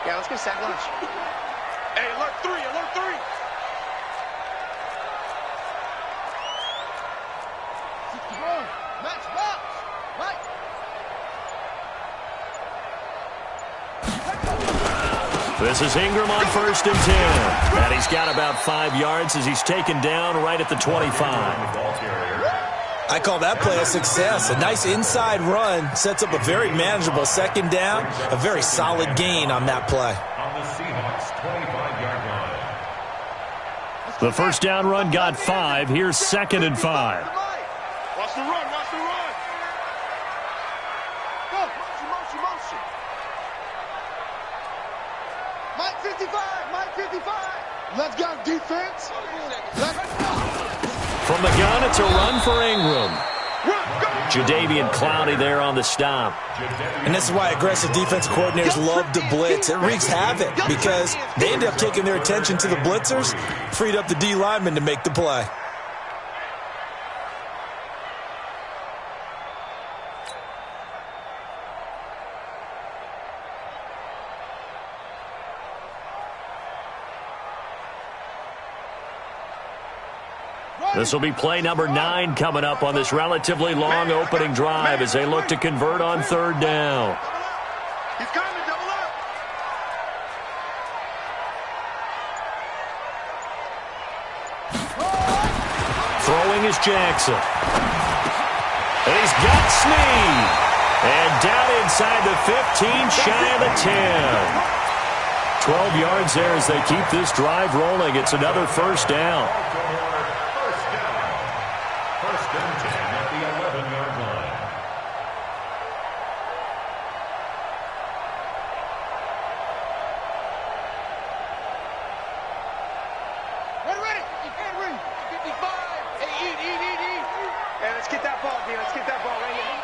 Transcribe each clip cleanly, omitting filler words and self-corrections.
Yeah, let's get sack lunch. Hey, alert 3, alert 3. Match box. Mike. This is Ingram on 1st and 10. And he's got about 5 yards as he's taken down right at the 25. I call that play a success. A nice inside run sets up a very manageable 2nd down. A very solid gain on that play. On the Seahawks 25-yard line. The 1st down run got 5. Here's 2nd and 5. Watch the run, watch the run. Go, motion, motion. Mike 55, Mike 55. Let's go, defense. From the gun, it's a run for Ingram. Jadeveon Clowney there on the stop. And this is why aggressive defense coordinators love to blitz. It wreaks havoc because they end up taking their attention to the blitzers, freed up the D lineman to make the play. This will be play number 9 coming up on this relatively long opening drive as they look to convert on 3rd down. He's coming, double up. Throwing is Jackson. And he's got Snead. And down inside the 15, shy of the 10. 12 yards there as they keep this drive rolling. It's another 1st down. First and 10 at the 11-yard line. Ready. You can't read. 55. Hey, eat. Hey, let's get that ball, D. Let's get that ball right here.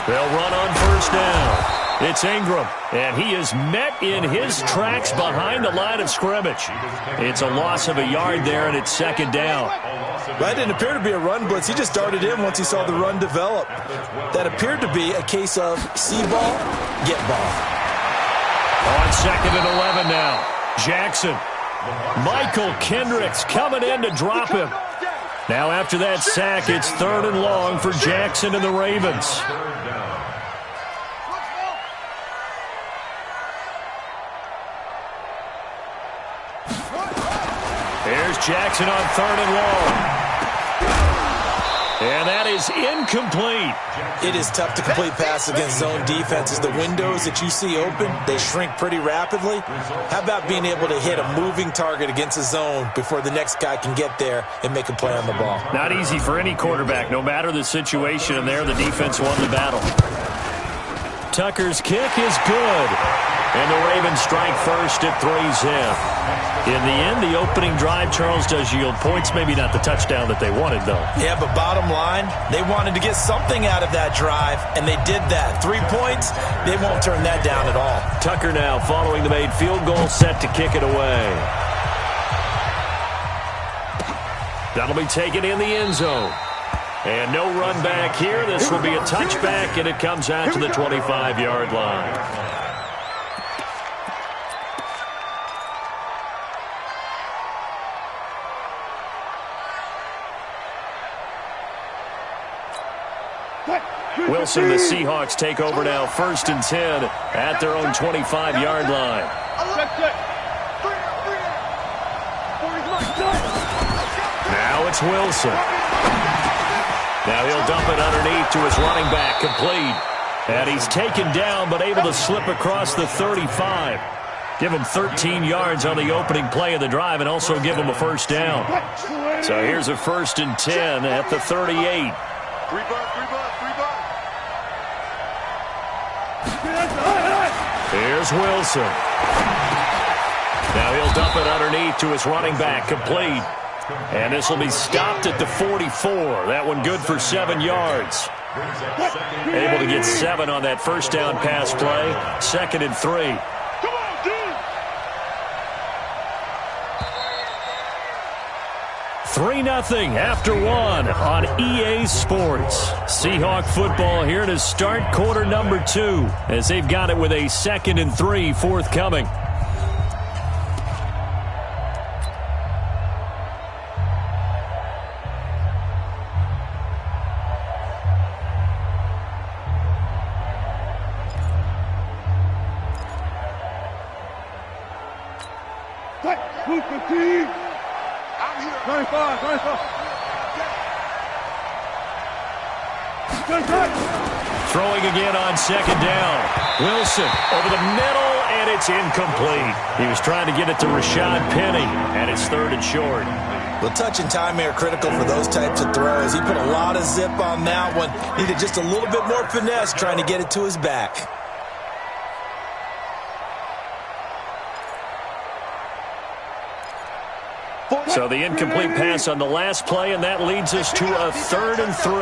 They'll run on 1st down. It's Ingram, and he is met in his tracks behind the line of scrimmage. It's a loss of a yard there, and it's 2nd down. That didn't appear to be a run blitz. He just darted in once he saw the run develop. That appeared to be a case of see ball, get ball. On 2nd and 11 now. Jackson. Michael Kendricks coming in to drop him. Now after that sack, it's 3rd and long for Jackson and the Ravens. Here's Jackson on 3rd and long. And that is incomplete. It is tough to complete passes against zone defenses. The windows that you see open, they shrink pretty rapidly. How about being able to hit a moving target against a zone before the next guy can get there and make a play on the ball? Not easy for any quarterback, no matter the situation, and there the defense won the battle. Tucker's kick is good. And the Ravens strike first at 3-zip. In the end, the opening drive, Charles, does yield points. Maybe not the touchdown that they wanted, though. Yeah, but bottom line, they wanted to get something out of that drive, and they did that. 3 points, they won't turn that down at all. Tucker now following the made field goal, set to kick it away. That'll be taken in the end zone. And no run back here. This will be a touchback, and it comes out to the 25-yard line. Wilson, the Seahawks take over now, 1st and 10 at their own 25-yard line. Now it's Wilson. Now he'll dump it underneath to his running back, complete. And he's taken down but able to slip across the 35. Give him 13 yards on the opening play of the drive and also give him a 1st down. So here's a 1st and 10 at the 38. Here's Wilson. Now he'll dump it underneath to his running back, complete. And this will be stopped at the 44. That one good for 7 yards. Able to get 7 on that 1st down pass play. 2nd and 3. 3-0 after one on EA Sports. Seahawk football here to start quarter number 2 as they've got it with a 2nd and 3 forthcoming. Throwing again on 2nd down. Wilson over the middle, and it's incomplete. He was trying to get it to Rashad Penny, and it's 3rd and short. Well, touch and time are critical for those types of throws. He put a lot of zip on that one. Needed just a little bit more finesse trying to get it to his back. So the incomplete pass on the last play, and that leads us to a 3rd and 3.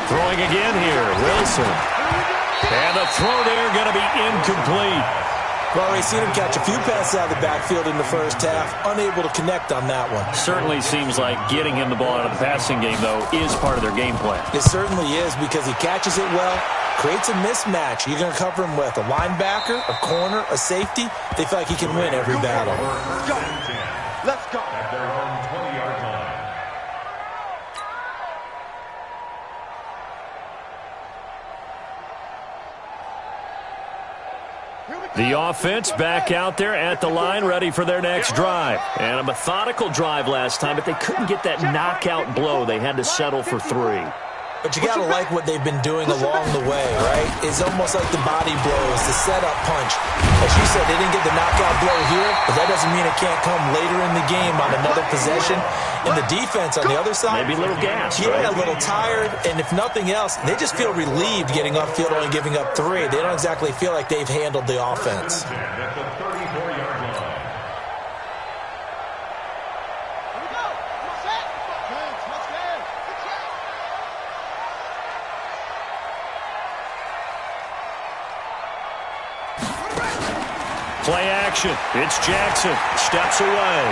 Throwing again here, Wilson. And the throw there going to be incomplete. Well, we've seen him catch a few passes out of the backfield in the first half, unable to connect on that one. Certainly seems like getting him the ball out of the passing game, though, is part of their game plan. It certainly is, because he catches it well, creates a mismatch. You're going to cover him with a linebacker, a corner, a safety. They feel like he can win every battle. Let's go. At their own 20-yard line. The offense back out there at the line, ready for their next drive. And a methodical drive last time, but they couldn't get that knockout blow. They had to settle for 3. But you got to like what they've been doing along the way, right? It's almost like the body blows, the setup punch. As you said, they didn't get the knockout blow here, but that doesn't mean it can't come later in the game on another possession. And the defense on the other side, maybe a little gas, yeah, right? A little tired. And if nothing else, they just feel relieved getting upfield, only giving up 3. They don't exactly feel like they've handled the offense. At the 34-yard line. Play action. It's Jackson. Steps away.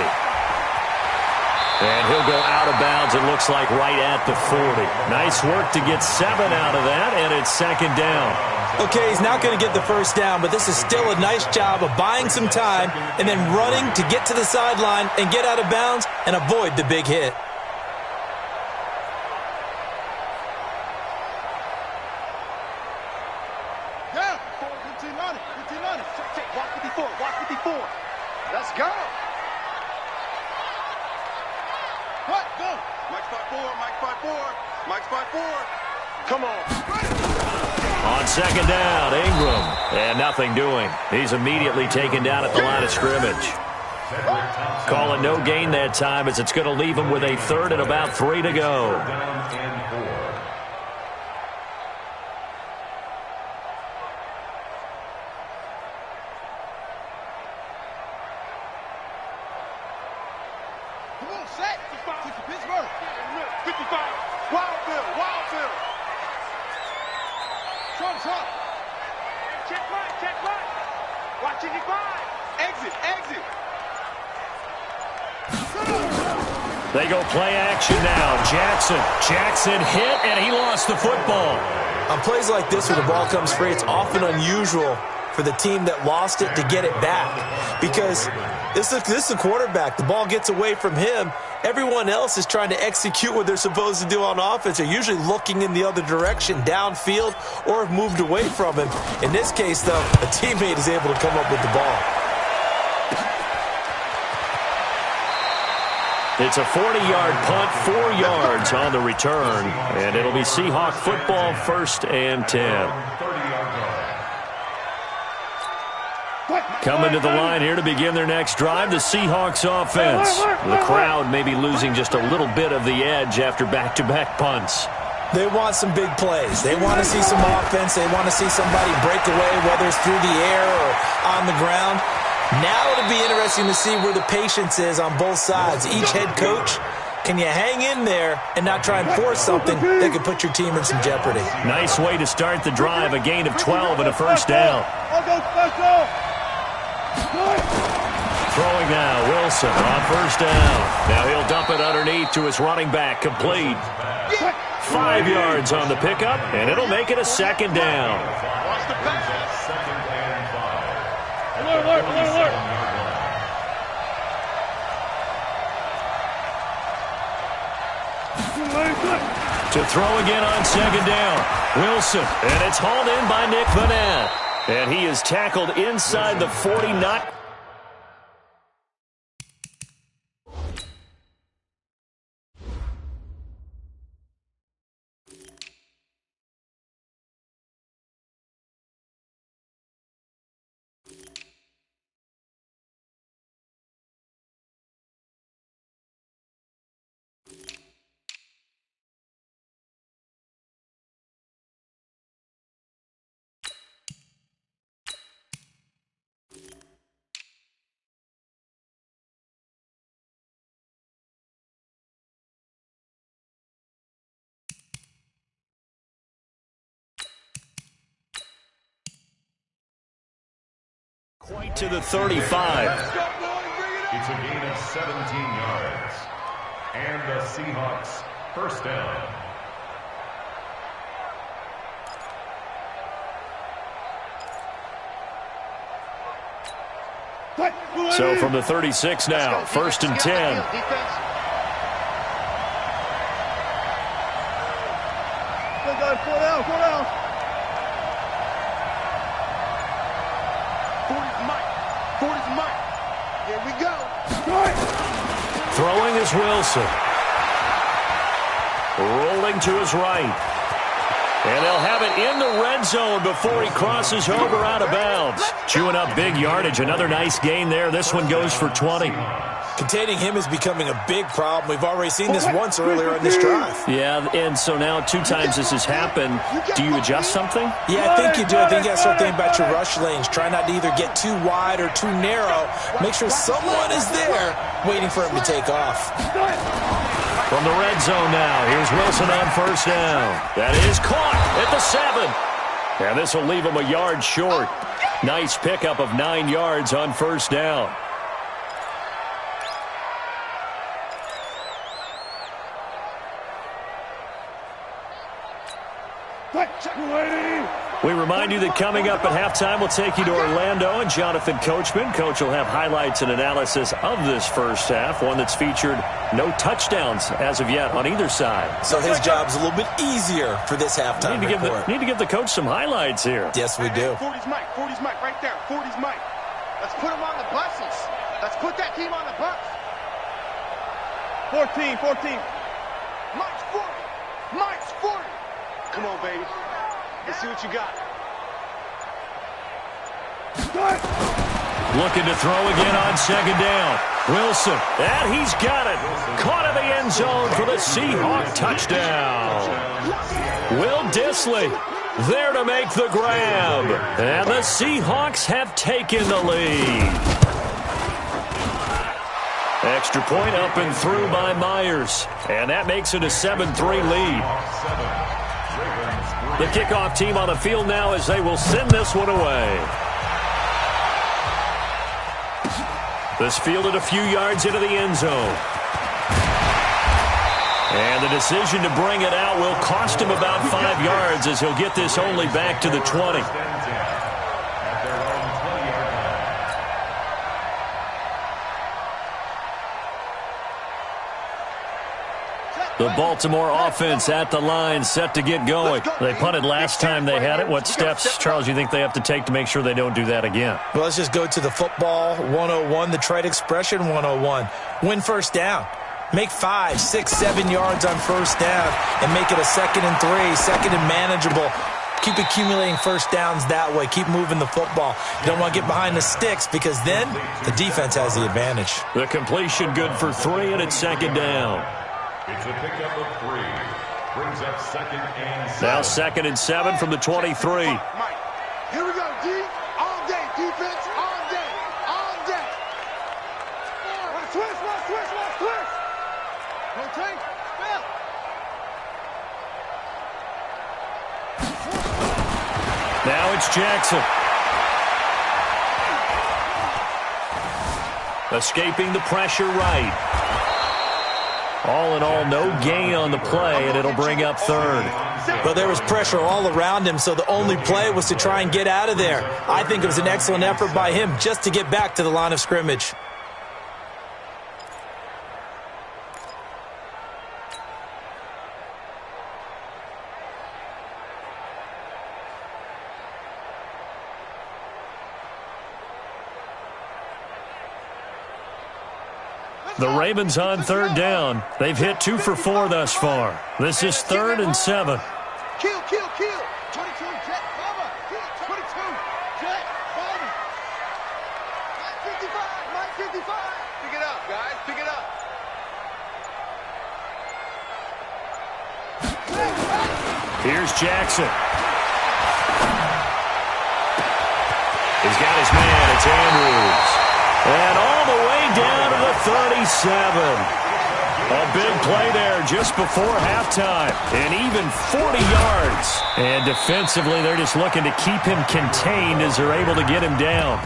And he'll go out of bounds, it looks like, right at the 40. Nice work to get 7 out of that, and it's 2nd down. Okay, he's not going to get the first down, but this is still a nice job of buying some time and then running to get to the sideline and get out of bounds and avoid the big hit. Let's go. What? Go. Mike spot 4. Mike spot 4. Mike spot 4. Come on. On 2nd down, Ingram. And nothing doing. He's immediately taken down at the line of scrimmage. Calling no gain that time, as it's going to leave him with a 3rd and about 3 to go. Down and 4. Come on, set. Take the Pittsburgh. 55. Wildfield. Trump. Check right. Watch 55. Exit. They go play action now. Jackson hit, and he lost the football. On plays like this where the ball comes free, it's often unusual for the team that lost it to get it back, because this is the quarterback. The ball gets away from him. Everyone else is trying to execute what they're supposed to do on offense. They're usually looking in the other direction, downfield, or have moved away from him. In this case, though, a teammate is able to come up with the ball. It's a 40-yard punt, 4 yards on the return, and it'll be Seahawk football, 1st and 10. Coming to the line here to begin their next drive, the Seahawks offense. The crowd may be losing just a little bit of the edge after back-to-back punts. They want some big plays. They want to see some offense. They want to see somebody break away, whether it's through the air or on the ground. Now it'll be interesting to see where the patience is on both sides. Each head coach can you hang in there and not try and force something that could put your team in some jeopardy? Nice way to start the drive, a gain of 12 and a first down. Throwing now, Wilson on first down. Now he'll dump it underneath to his running back, complete. 5 yards on the pickup, and it'll make it a second down. To throw again on second down. Wilson, and it's hauled in by Nick Vanette. And he is tackled inside the 40, not... Quite to the 35. It's a gain of 17 yards. And the Seahawks first down. So from the 36 now, first and 10. Four down. 40's Mike. Here we go. Throwing is Wilson. Rolling to his right. And they'll have it in the red zone before he crosses over out of bounds. Chewing up big yardage. Another nice gain there. This one goes for 20. Containing him is becoming a big problem. We've already seen this once earlier in this drive. Yeah, and so now 2 times this has happened. Do you adjust something? Yeah, I think you do. I think you got to start thinking about your rush lanes. Try not to either get too wide or too narrow. Make sure someone is there waiting for him to take off. From the red zone now, here's Wilson on first down. That is caught at the 7. And this will leave him a yard short. Nice pickup of 9 yards on first down. We remind you that coming up at halftime, we'll take you to Orlando and Jonathan Coachman. Coach will have highlights and analysis of this first half, one that's featured no touchdowns as of yet on either side. So his job's a little bit easier for this halftime report. Need to give the coach some highlights here. Yes, we do. 40's Mike right there. 40's Mike. Let's put him on the buses. Let's put that team on the bus. 14. Mike's 40. Come on, baby. Let's see what you got. Looking to throw again on second down. Wilson, and he's got it. Caught in the end zone for the Seahawk touchdown. Will Dissly there to make the grab. And the Seahawks have taken the lead. Extra point up and through by Myers. And that makes it a 7-3 lead. The kickoff team on the field now as they will send this one away. This fielded a few yards into the end zone. And the decision to bring it out will cost him about 5 yards as he'll get this only back to the 20. The Baltimore offense at the line, set to get going. They punted last time they had it. What steps, Charles, you think they have to take to make sure they don't do that again? Well, let's just go to the football 101, the trade expression 101. Win first down. Make 5, 6, 7 yards on first down and make it a 2nd and 3, second and manageable. Keep accumulating first downs that way. Keep moving the football. You don't want to get behind the sticks because then the defense has the advantage. The completion good for 3, and it's second down. It's a pickup of 3. Brings up 2nd and 7. Now 2nd and 7 from the 23. Mike, here we go, D. All day, defense, all day, all day. Let's switch. Now it's Jackson. Escaping the pressure right. All in all, no gain on the play, and it'll bring up third. Well, there was pressure all around him, so the only play was to try and get out of there. I think it was an excellent effort by him just to get back to the line of scrimmage. The Ravens on third down. They've hit 2 for 4 thus far. This is 3rd and 7. Kill. 22, jet, cover. 22, jet, cover. 955. Pick it up, guys. Pick it up. Here's Jackson. He's got his man. It's Andrews. And all the way down to the 37. A big play there just before halftime. And even 40 yards. And defensively, they're just looking to keep him contained as they're able to get him down.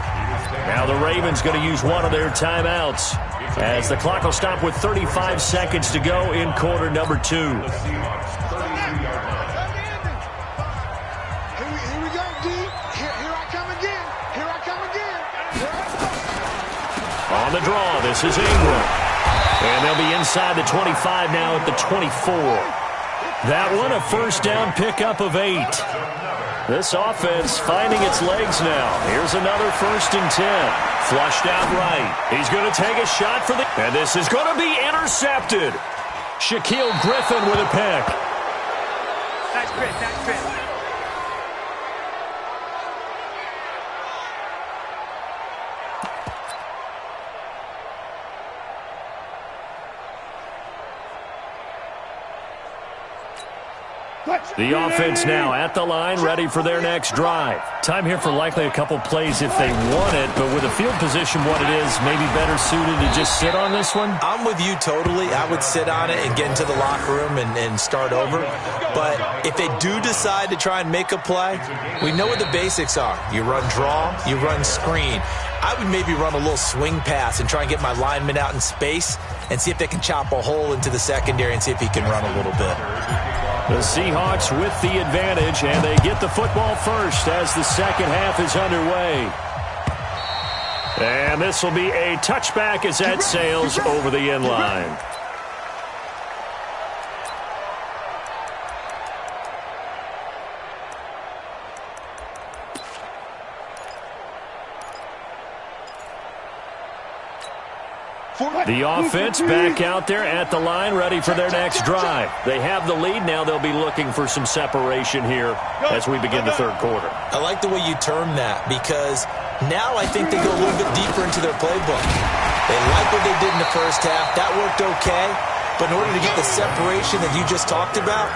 Now the Ravens going to use one of their timeouts as the clock will stop with 35 seconds to go in quarter number 2. Here we go, D. Here I come again. On the draw, this is Ingram. And they'll be inside the 25 now at the 24. That one, a first down pickup of 8. This offense finding its legs now. Here's another 1st and 10. Flushed out right. He's going to take a shot for the... And this is going to be intercepted. Shaquille Griffin with a pick. Nice grip. The offense now at the line, ready for their next drive. Time here for likely a couple plays if they want it, but with the field position what it is, maybe better suited to just sit on this one? I'm with you totally. I would sit on it and get into the locker room and start over. But if they do decide to try and make a play, we know what the basics are. You run draw, you run screen. I would maybe run a little swing pass and try and get my lineman out in space and see if they can chop a hole into the secondary and see if he can run a little bit. The Seahawks with the advantage, and they get the football first as the second half is underway. And this will be a touchback as that sails over the end line. The offense back out there at the line, ready for their next drive. They have the lead. Now they'll be looking for some separation here as we begin the third quarter. I like the way you term that because now I think they go a little bit deeper into their playbook. They like what they did in the first half. That worked okay. But in order to get the separation that you just talked about,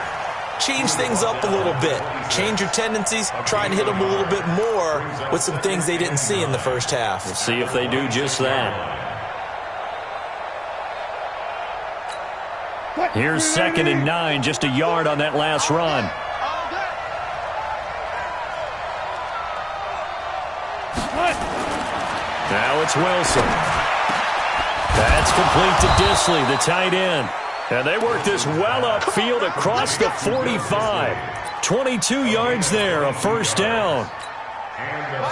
change things up a little bit. Change your tendencies. Try and hit them a little bit more with some things they didn't see in the first half. We'll see if they do just that. Here's 2nd and 9, just a yard on that last run. Now it's Wilson. That's complete to Disley, the tight end. And they work this well upfield across the 45. 22 yards there, a first down.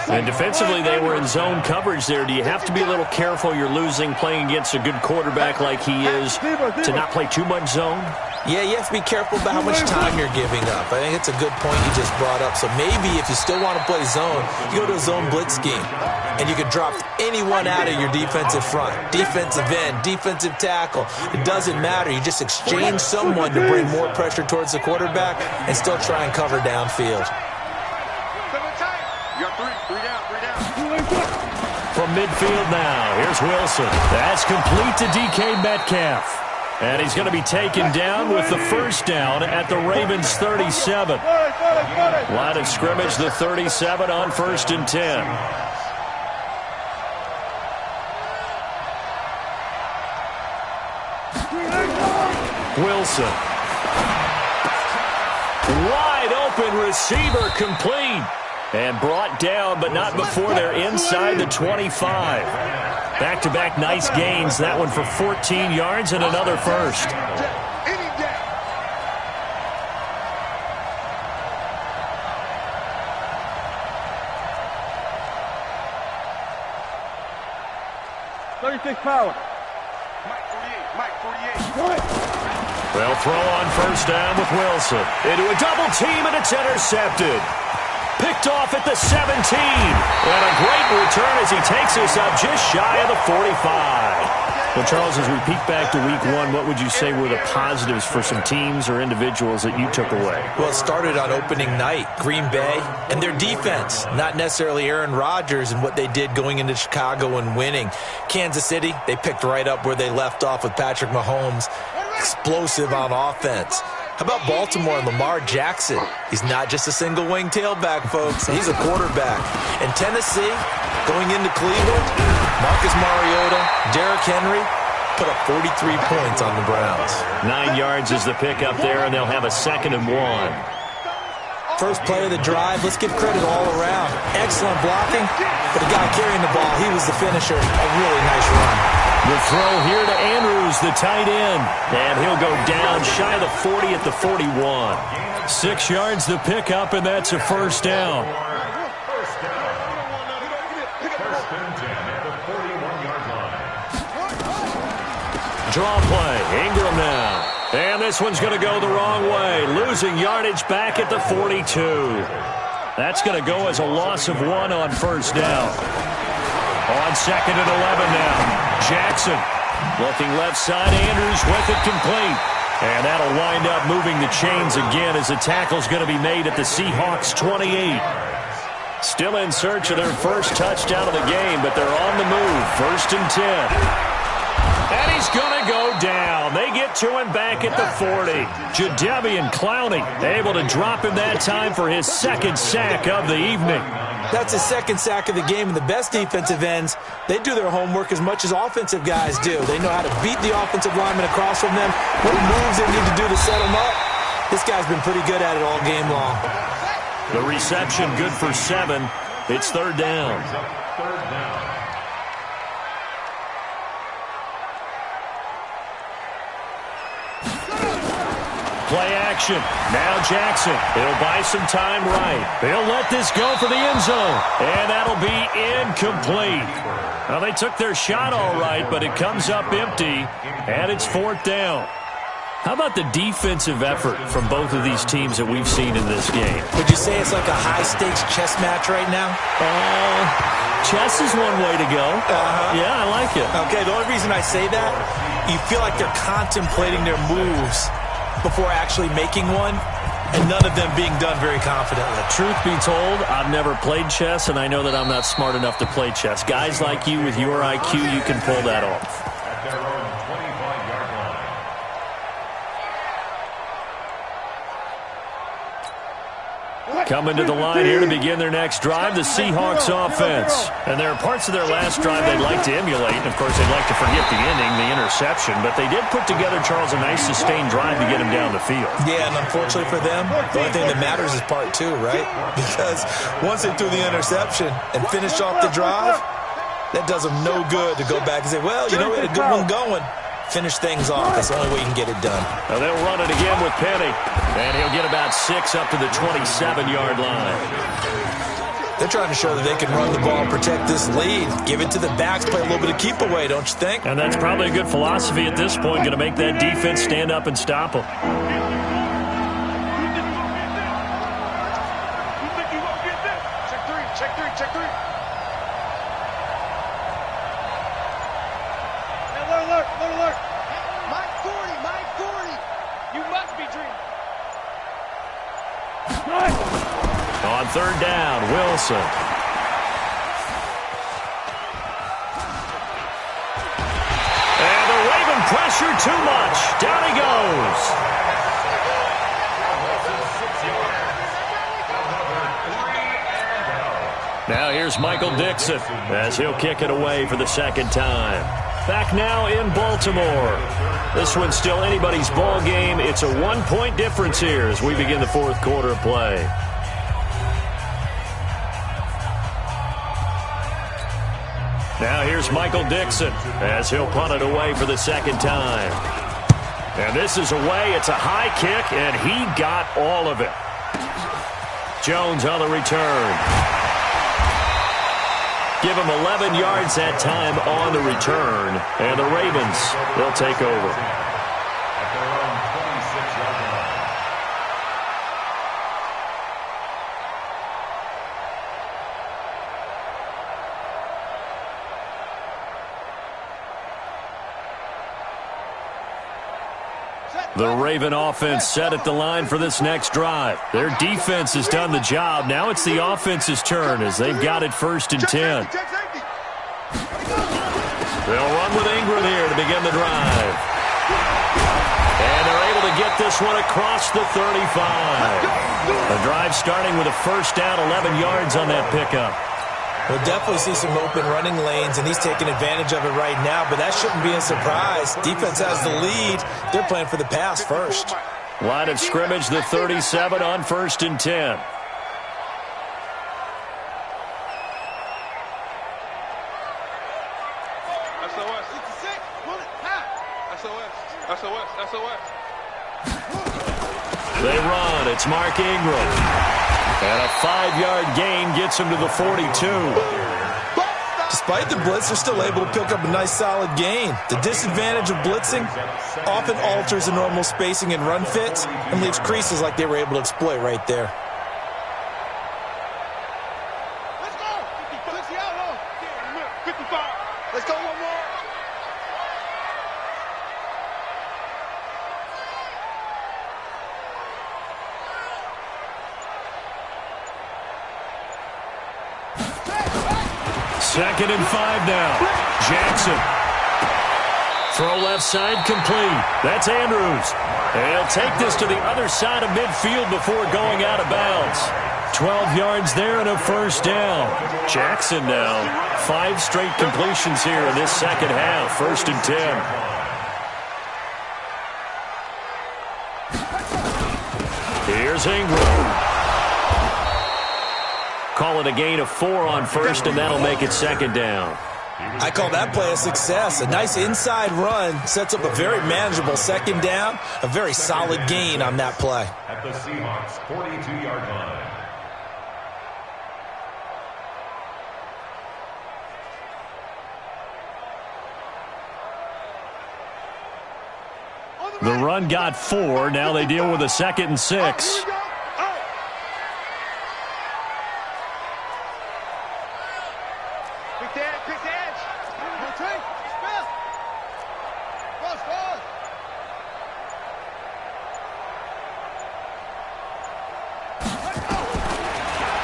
And defensively, they were in zone coverage there. Do you have to be a little careful you're losing playing against a good quarterback like he is to not play too much zone? Yeah, you have to be careful about how much time you're giving up. I think it's a good point you just brought up. So maybe if you still want to play zone, you go to a zone blitz scheme. And you can drop anyone out of your defensive front. Defensive end, defensive tackle. It doesn't matter. You just exchange someone to bring more pressure towards the quarterback and still try and cover downfield. You got three down. From midfield now, here's Wilson. That's complete to DK Metcalf. And he's going to be taken down with the first down at the Ravens 37. Line of scrimmage, the 37 on 1st and 10. Wilson. Wide open receiver complete. And brought down, but not before they're inside the 25. Back-to-back nice gains. That one for 14 yards and another first. Any day. They'll throw on first down with Wilson. Into a double team, and it's intercepted. Picked off at the 17. And a great return as he takes us up just shy of the 45. Well, Charles, as we peek back to week one, what would you say were the positives for some teams or individuals that you took away? Well, it started on opening night, Green Bay, and their defense, not necessarily Aaron Rodgers and what they did going into Chicago and winning. Kansas City, they picked right up where they left off with Patrick Mahomes, explosive on offense. How about Baltimore and Lamar Jackson? He's not just a single-wing tailback, folks. He's a quarterback. And Tennessee, going into Cleveland, Marcus Mariota, Derrick Henry put up 43 points on the Browns. 9 yards is the pick up there, and they'll have a 2nd and 1. First play of the drive, let's give credit all around. Excellent blocking, but the guy carrying the ball, he was the finisher. A really nice run. The throw here to Andrews, the tight end. And he'll go down shy of the 40 at the 41. 6 yards the pickup, and that's a first down. First and 10 at the 41-yard line. Draw play. Ingram now. And this one's going to go the wrong way. Losing yardage back at the 42. That's going to go as a loss of 1 on first down. On 2nd and 11 now. Jackson looking left side. Andrews with it complete. And that'll wind up moving the chains again as the tackle's going to be made at the Seahawks 28. Still in search of their first touchdown of the game, but they're on the move. 1st and 10. And he's going to go down. They get to him back at the 40. Jadeveon Clowney able to drop him that time for his 2nd sack of the evening. That's his 2nd sack of the game, and the best defensive ends, they do their homework as much as offensive guys do. They know how to beat the offensive lineman across from them, what moves they need to do to set them up. This guy's been pretty good at it all game long. The reception good for 7. It's 3rd down. Play action. Now Jackson. He'll buy some time right. They'll let this go for the end zone. And that'll be incomplete. Well, they took their shot all right, but it comes up empty. And it's 4th down. How about the defensive effort from both of these teams that we've seen in this game? Would you say it's like a high-stakes chess match right now? Chess is one way to go. Yeah, I like it. Okay, the only reason I say that, you feel like they're contemplating their moves before actually making one, and none of them being done very confidently. Truth be told, I've never played chess, and I know that I'm not smart enough to play chess. Guys like you with your IQ, you can pull that off. At their own 25-yard line. Coming to the line here to begin their next drive, the Seahawks offense. And there are parts of their last drive they'd like to emulate. And, of course, they'd like to forget the ending, the interception. But they did put together, Charles, a nice sustained drive to get him down the field. Yeah, and unfortunately for them, the only thing that matters is part 2, right? Because once they threw the interception and finished off the drive, that does them no good to go back and say, well, you know, we had a good one going. Finish things off. That's the only way you can get it done. Now they'll run it again with Penny. And he'll get about 6 up to the 27-yard line. They're trying to show that they can run the ball and protect this lead. Give it to the backs, play a little bit of keep away, don't you think? And that's probably a good philosophy at this point, going to make that defense stand up and stop them. Check three. Alert. Mike 40. You must be dreaming. On 3rd down, Wilson. And the Raven pressure too much. Down he goes. Now here's Michael Dixon as he'll kick it away for the 2nd time. Back now in Baltimore. This one's still anybody's ball game. It's a 1-point difference here as we begin the fourth quarter of play. Now here's Michael Dixon as he'll punt it away for the second time. And this is away. It's a high kick, and he got all of it. Jones on the return. Give him 11 yards that time on the return. And the Ravens, they'll take over. At their own 26-yard line. The Raven offense set at the line for this next drive. Their defense has done the job. Now it's the offense's turn as they've got it 1st and 10. They'll run with Ingram here to begin the drive. And they're able to get this one across the 35. The drive starting with a first down, 11 yards on that pickup. We'll definitely see some open running lanes, and he's taking advantage of it right now, but that shouldn't be a surprise. Defense has the lead. They're playing for the pass first. Line of scrimmage, the 37 on 1st and 10. They run. It's Mark Ingram. And a 5-yard gain gets him to the 42. Despite the blitz, they're still able to pick up a nice solid gain. The disadvantage of blitzing often alters the normal spacing and run fits and leaves creases like they were able to exploit right there. Let's go. 55. Let's go one more. Second and 5 now. Jackson. Throw left side complete. That's Andrews. And he'll take this to the other side of midfield before going out of bounds. 12 yards there and a first down. Jackson now. 5 straight completions here in this second half. 1st and 10. Here's Ingram. Call it a gain of 4 on 1st, and that'll make it 2nd down. I call that play a success. A nice inside run sets up a very manageable 2nd down. A very solid gain on that play. At the Seahawks' 42-yard line. The run got 4. Now they deal with a 2nd and 6.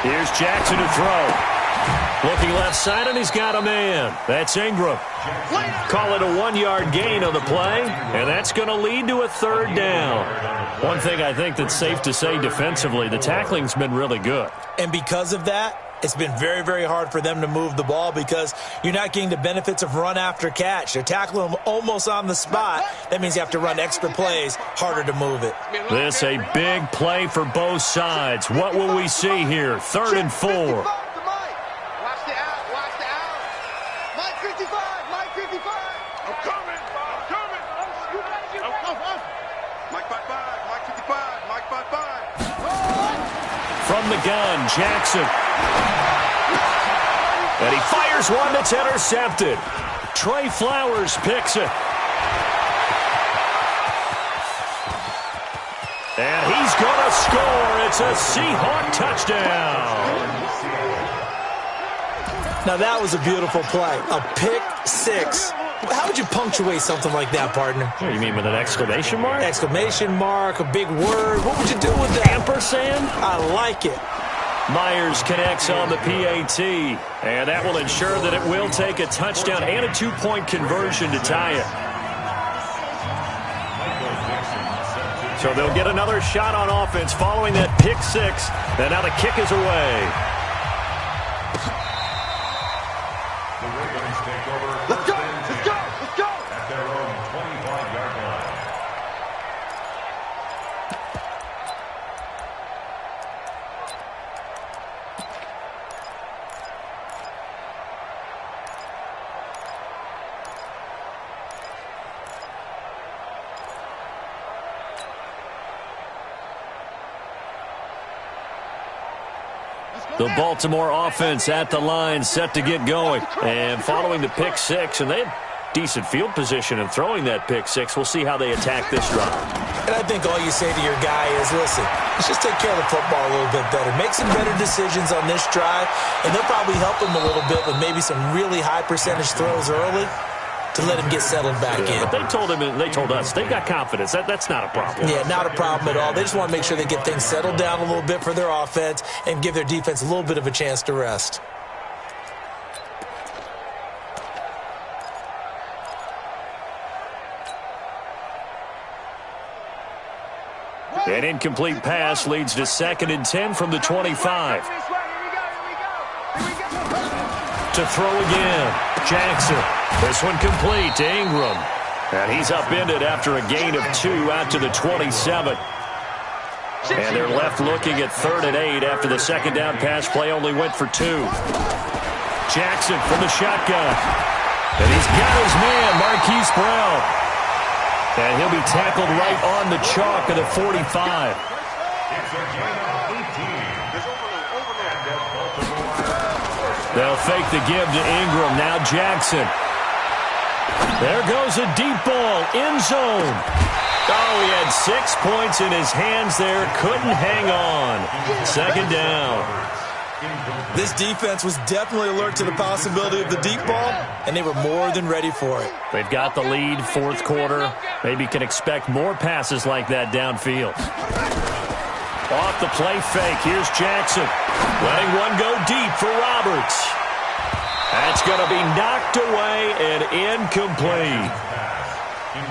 Here's Jackson to throw. Looking left side, and he's got a man. That's Ingram. Call it a 1-yard gain on the play, and that's going to lead to a 3rd down. One thing I think that's safe to say defensively, the tackling's been really good. And because of that, it's been very, very hard for them to move the ball because you're not getting the benefits of run after catch. They're tackling them almost on the spot. That means you have to run extra plays, harder to move it. This a big play for both sides. What will we see here? 3rd and 4. Watch the out. Watch the out. Mike 55. Mike 55. I'm coming. Mike 55. Mike 55. Mike 55. From the gun, Jackson. And he fires one that's intercepted. Trey Flowers picks it. And he's going to score. It's a Seahawk touchdown. Now that was a beautiful play. A pick 6. How would you punctuate something like that, partner? What do you mean, with an exclamation mark? Exclamation mark, a big word. What would you do with that? Ampersand? I like it. Myers connects on the PAT, and that will ensure that it will take a touchdown and a 2-point conversion to tie it. So they'll get another shot on offense following that pick 6, and now the kick is away. The Ravens take over. Let's go. The Baltimore offense at the line, set to get going. And following the pick six, and they had decent field position in throwing that pick six. We'll see how they attack this drive. And I think all you say to your guy is, listen, let's just take care of the football a little bit better. Make some better decisions on this drive, and they'll probably help him a little bit with maybe some really high percentage throws early to let him get settled back in. But they told him, and they told us, they've got confidence. That's not a problem. Yeah, not a problem at all. They just want to make sure they get things settled down a little bit for their offense and give their defense a little bit of a chance to rest. An incomplete pass leads to 2nd and 10 from the 25. To throw again, Jackson. This one complete to Ingram. And he's upended after a gain of 2 out to the 27. And they're left looking at 3rd and 8 after the second down pass play only went for 2. Jackson from the shotgun. And he's got his man, Marquise Brown. And he'll be tackled right on the chalk of the 45. It's a gain of 18. They'll fake the give to Ingram. Now Jackson. There goes a deep ball. End zone. Oh, he had 6 points in his hands there. Couldn't hang on. 2nd down. This defense was definitely alert to the possibility of the deep ball, and they were more than ready for it. They've got the lead, 4th quarter. Maybe can expect more passes like that downfield. Off the play fake, here's Jackson. Letting one go deep for Roberts. That's going to be knocked away and incomplete.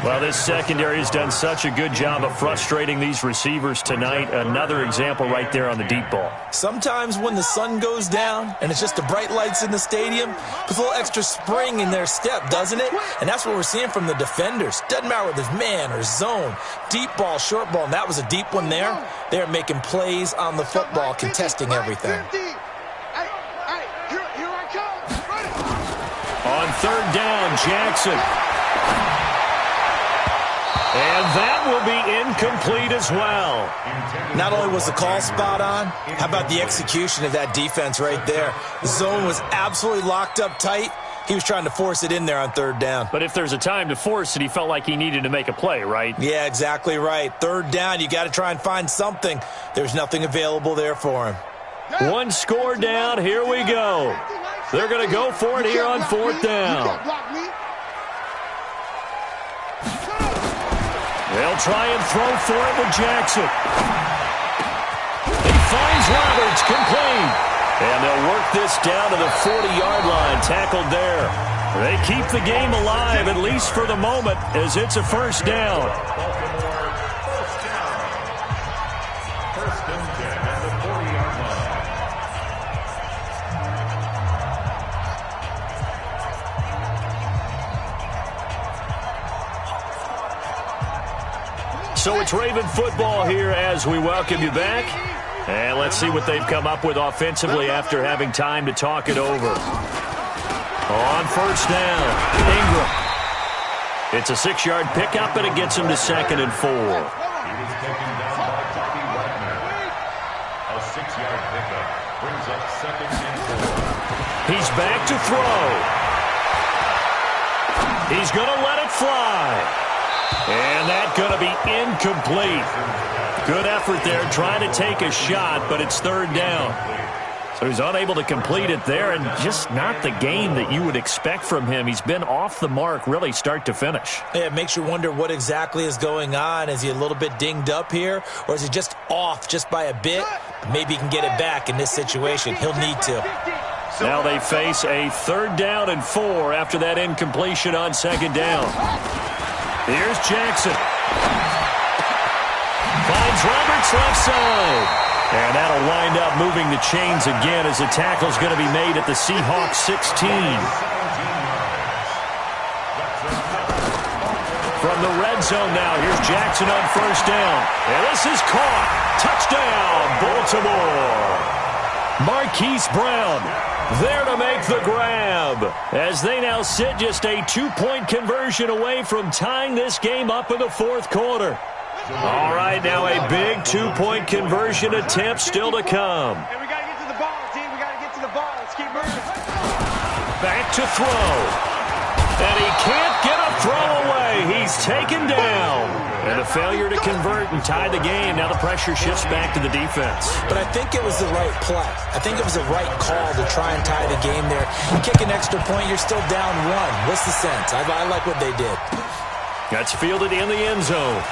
Well, this secondary has done such a good job of frustrating these receivers tonight. Another example right there on the deep ball. Sometimes when the sun goes down and it's just the bright lights in the stadium, there's a little extra spring in their step, doesn't it? And that's what we're seeing from the defenders. Doesn't matter whether it's man or zone, deep ball, short ball, and that was a deep one there. They're making plays on the football, contesting everything. On 3rd down, Jackson. And that will be incomplete as well. Not only was the call spot on, how about the execution of that defense right there? The zone was absolutely locked up tight. He was trying to force it in there on 3rd down. But if there's a time to force it, he felt like he needed to make a play, right? Yeah, exactly right. 3rd down, you got to try and find something. There's nothing available there for him. One score down, here we go. They're going to go for it here on 4th down. They'll try and throw for it with Jackson. He finds Roberts, complete. And they'll work this down to the 40-yard line, tackled there. They keep the game alive, at least for the moment, as it's a 1st down. First and 10 at the 40-yard line. So it's Raven football here as we welcome you back. And let's see what they've come up with offensively after having time to talk it over. On 1st down, Ingram. It's a 6-yard pickup, and it gets him to 2nd and 4. He was taken down by Bobby Wagner. A 6-yard pickup brings up 2nd and 4. He's back to throw. He's going to let it fly. And that's going to be incomplete. Good effort there, trying to take a shot, but it's 3rd down. So he's unable to complete it there, and just not the game that you would expect from him. He's been off the mark, really, start to finish. Yeah, it makes you wonder what exactly is going on. Is he a little bit dinged up here, or is he just off just by a bit? Maybe he can get it back in this situation. He'll need to. Now they face a 3rd down and 4 after that incompletion on 2nd down. Here's Jackson. Finds Roberts left side. And that'll wind up moving the chains again as the tackle's going to be made at the Seahawks 16. From the red zone now, here's Jackson on 1st down. And this is caught. Touchdown, Baltimore. Marquise Brown there to make the grab as they now sit just a 2-point conversion away from tying this game up in the 4th quarter. All right, now a big 2-point conversion attempt still to come. And we got to get to the ball, team. back to throw. And he can't get a throw away. He's taken down. And a failure to convert and tie the game. Now the pressure shifts back to the defense. But I think it was the right play. I think it was the right call to try and tie the game there. You kick an extra point, you're still down one. What's the sense? I like what they did. That's fielded in the end zone.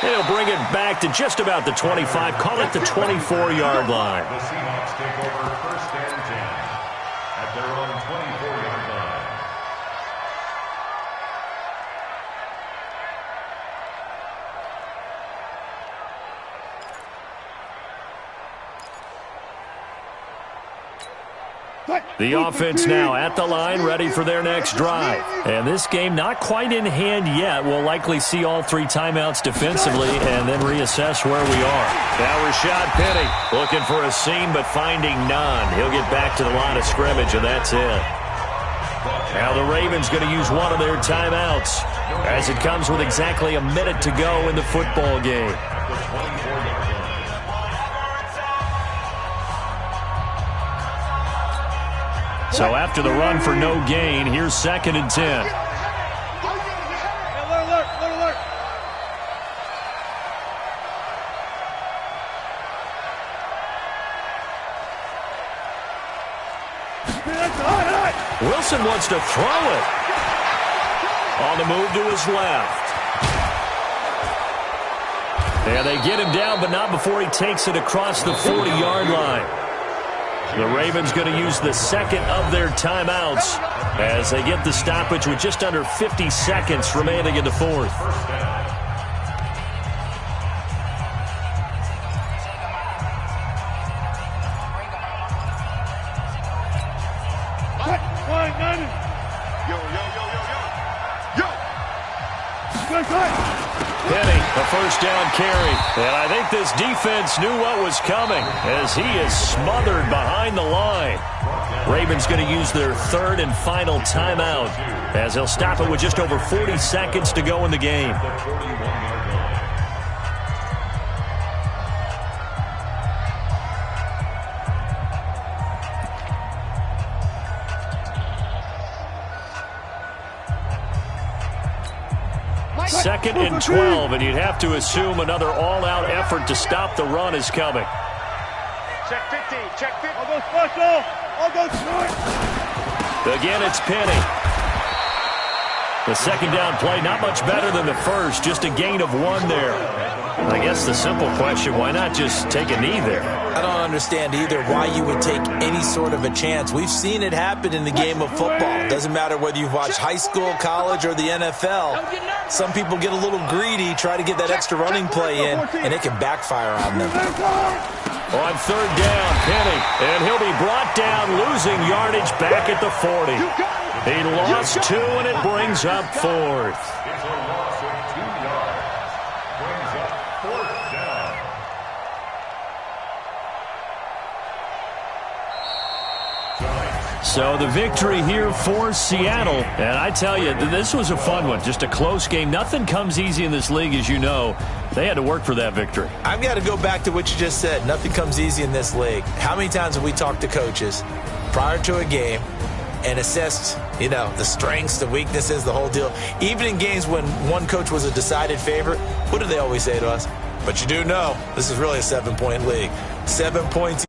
He'll bring it back to just about the 25. Call it the 24-yard line. The Seahawks take over first and 10 at their own 24-yard line. The offense now at the line, ready for their next drive. And this game not quite in hand yet. We'll likely see all three timeouts defensively and then reassess where we are. Now Rashad Penny looking for a seam but finding none. He'll get back to the line of scrimmage, and that's it. Now the Ravens going to use one of their timeouts as it comes with exactly a minute to go in the football game. So after the run for no gain, here's 2nd and 10. Alert. Wilson wants to throw it. On the move to his left. And they get him down, but not before he takes it across the 40-yard line. The Ravens going to use the second of their timeouts as they get the stoppage with just under 50 seconds remaining in the fourth. Penny, a first down carry. And I think this defense knew what was coming as he is smothered behind the line. Ravens going to use their third and final timeout as they'll stop it with just over 40 seconds to go in the game. Second and 12, and you'd have to assume another all-out effort to stop the run is coming. Check 50. Check 50. I'll go special. I'll go short. Again, it's Penny. The second down play, not much better than the first, just a gain of 1 there. I guess the simple question, why not just take a knee there? I don't understand either why you would take any sort of a chance. We've seen it happen in the game of football. Doesn't matter whether you've watched high school, college, or the NFL. Some people get a little greedy, try to get that extra running play in, and it can backfire on them. On third down, Penny, and he'll be brought down, losing yardage back at the 40. He lost 2, and it brings up 4th. It's a loss of 2 yards. Brings up 4th down. So the victory here for Seattle. And I tell you, this was a fun one. Just a close game. Nothing comes easy in this league, as you know. They had to work for that victory. I've got to go back to what you just said. Nothing comes easy in this league. How many times have we talked to coaches prior to a game and assessed, the strengths, the weaknesses, the whole deal? Even in games when one coach was a decided favorite, what do they always say to us? But you do know this is really a 7-point league. 7 points.